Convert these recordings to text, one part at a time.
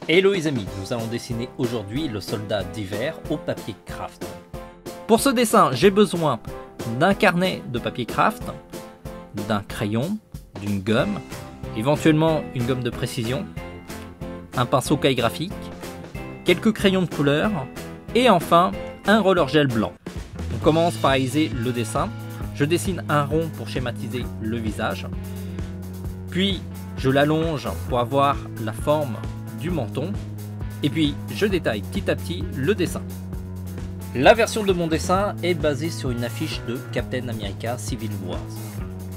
Hello les amis, nous allons dessiner aujourd'hui le soldat d'hiver au papier craft. Pour ce dessin, j'ai besoin d'un carnet de papier craft, d'un crayon, d'une gomme, éventuellement une gomme de précision, un pinceau calligraphique, quelques crayons de couleur et enfin un roller gel blanc. On commence par réaliser le dessin. Je dessine un rond pour schématiser le visage, puis je l'allonge pour avoir la forme du menton et puis je détaille petit à petit le dessin. La version de mon dessin est basée sur une affiche de Captain America Civil Wars.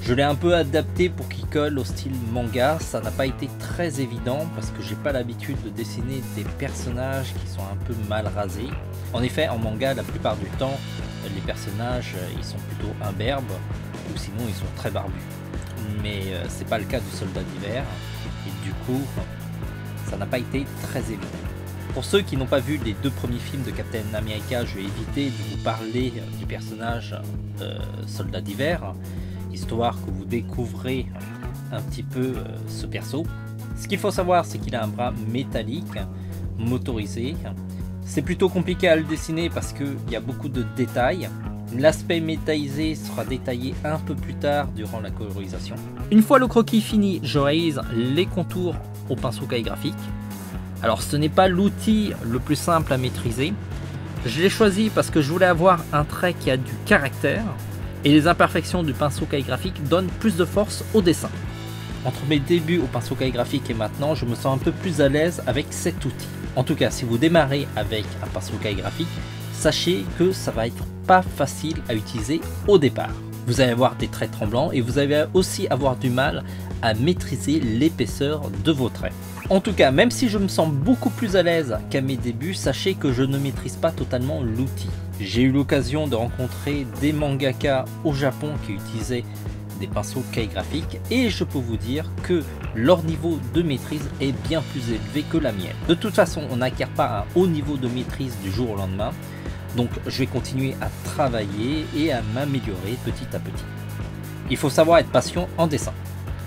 Je l'ai un peu adapté pour qu'il colle au style manga. Ça n'a pas été très évident parce que j'ai pas l'habitude de dessiner des personnages qui sont un peu mal rasés. En effet, en manga, la plupart du temps, les personnages ils sont plutôt imberbes ou sinon ils sont très barbus. Mais c'est pas le cas du soldat d'hiver et du coup ça n'a pas été très évident. Pour ceux qui n'ont pas vu les deux premiers films de Captain America, je vais éviter de vous parler du personnage soldat d'hiver, histoire que vous découvrez un petit peu ce perso. Ce qu'il faut savoir, c'est qu'il a un bras métallique, motorisé. C'est plutôt compliqué à le dessiner parce qu'il y a beaucoup de détails. L'aspect métallisé sera détaillé un peu plus tard durant la colorisation. Une fois le croquis fini, je réalise les contours au pinceau calligraphique. Alors ce n'est pas l'outil le plus simple à maîtriser. Je l'ai choisi parce que je voulais avoir un trait qui a du caractère et les imperfections du pinceau calligraphique donnent plus de force au dessin. Entre mes débuts au pinceau calligraphique et maintenant, je me sens un peu plus à l'aise avec cet outil. En tout cas, si vous démarrez avec un pinceau calligraphique, sachez que ça va être pas facile à utiliser au départ. Vous allez avoir des traits tremblants et vous allez aussi avoir du mal à maîtriser l'épaisseur de vos traits. En tout cas, même si je me sens beaucoup plus à l'aise qu'à mes débuts, sachez que je ne maîtrise pas totalement l'outil. J'ai eu l'occasion de rencontrer des mangaka au Japon qui utilisaient des pinceaux calligraphiques et je peux vous dire que leur niveau de maîtrise est bien plus élevé que la mienne. De toute façon, on n'acquiert pas un haut niveau de maîtrise du jour au lendemain, donc je vais continuer à travailler et à m'améliorer petit à petit. Il faut savoir être patient en dessin.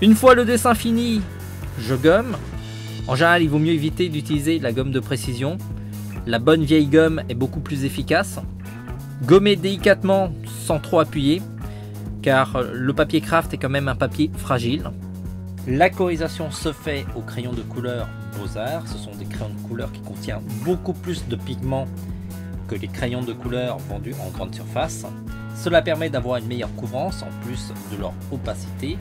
Une fois le dessin fini, je gomme. En général, il vaut mieux éviter d'utiliser la gomme de précision. La bonne vieille gomme est beaucoup plus efficace. Gommer délicatement sans trop appuyer, car le papier craft est quand même un papier fragile. La colorisation se fait au crayon de couleur Beaux-Arts. Ce sont des crayons de couleur qui contiennent beaucoup plus de pigments que les crayons de couleur vendus en grande surface. Cela permet d'avoir une meilleure couvrance en plus de leur opacité.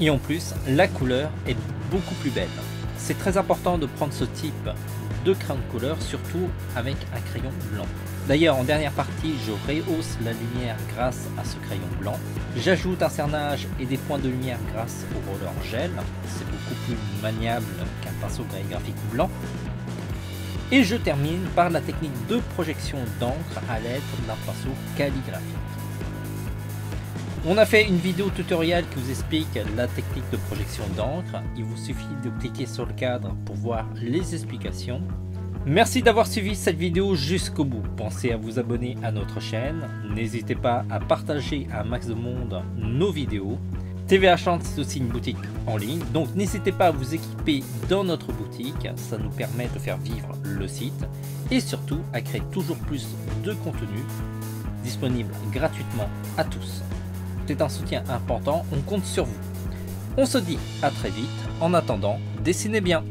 Et en plus, la couleur est beaucoup plus belle. C'est très important de prendre ce type de crayon de couleur, surtout avec un crayon blanc. D'ailleurs, en dernière partie, je rehausse la lumière grâce à ce crayon blanc. J'ajoute un cernage et des points de lumière grâce au roller gel. C'est beaucoup plus maniable qu'un pinceau calligraphique blanc. Et je termine par la technique de projection d'encre à l'aide d'un pinceau calligraphique. On a fait une vidéo tutoriel qui vous explique la technique de projection d'encre. Il vous suffit de cliquer sur le cadre pour voir les explications. Merci d'avoir suivi cette vidéo jusqu'au bout. Pensez à vous abonner à notre chaîne. N'hésitez pas à partager à un max de monde nos vidéos. TVA Chante, c'est aussi une boutique en ligne. Donc n'hésitez pas à vous équiper dans notre boutique. Ça nous permet de faire vivre le site. Et surtout à créer toujours plus de contenu disponible gratuitement à tous. C'est un soutien important, on compte sur vous. On se dit à très vite. En attendant, dessinez bien.